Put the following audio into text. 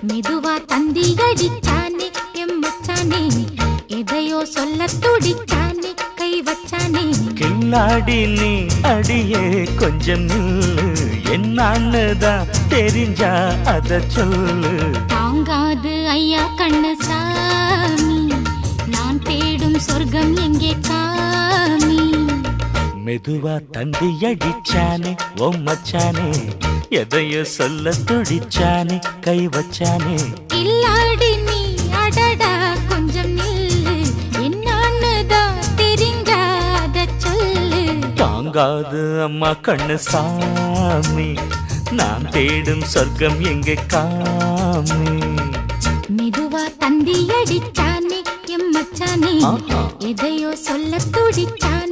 மெதுவா தந்தி அடிச்சானே எம் மச்சானே, எதையோ சொல்ல துடிச்சானே கை வச்சானே. கில்லாடி நீ அடியே கொஞ்சம் நில்லு, என்னான்னுதான் தெரிஞ்சா அத சொல்லு. தாங்காது ஐயா கண்ணு சாமி, நான் தேடும் சொர்க்கம் எங்கே காமி. மெதுவா தந்தி அடிச்சானே ஓ மச்சானே, எதையோ சொல்ல துடிச்சானே கை வச்சானே. கில்லாடி நீ அடடா கொஞ்சம் நில்லு, என்னான்னுதான் தெரிஞ்சாத சொல்லு. தாங்காது அம்மா கண்ணு சாமி, நான் தேடும் சொர்க்கம் எங்கே காமி. மெதுவா தந்தி அடிச்சானே எம் மச்சானே, எதையோ சொல்ல துடிச்சானே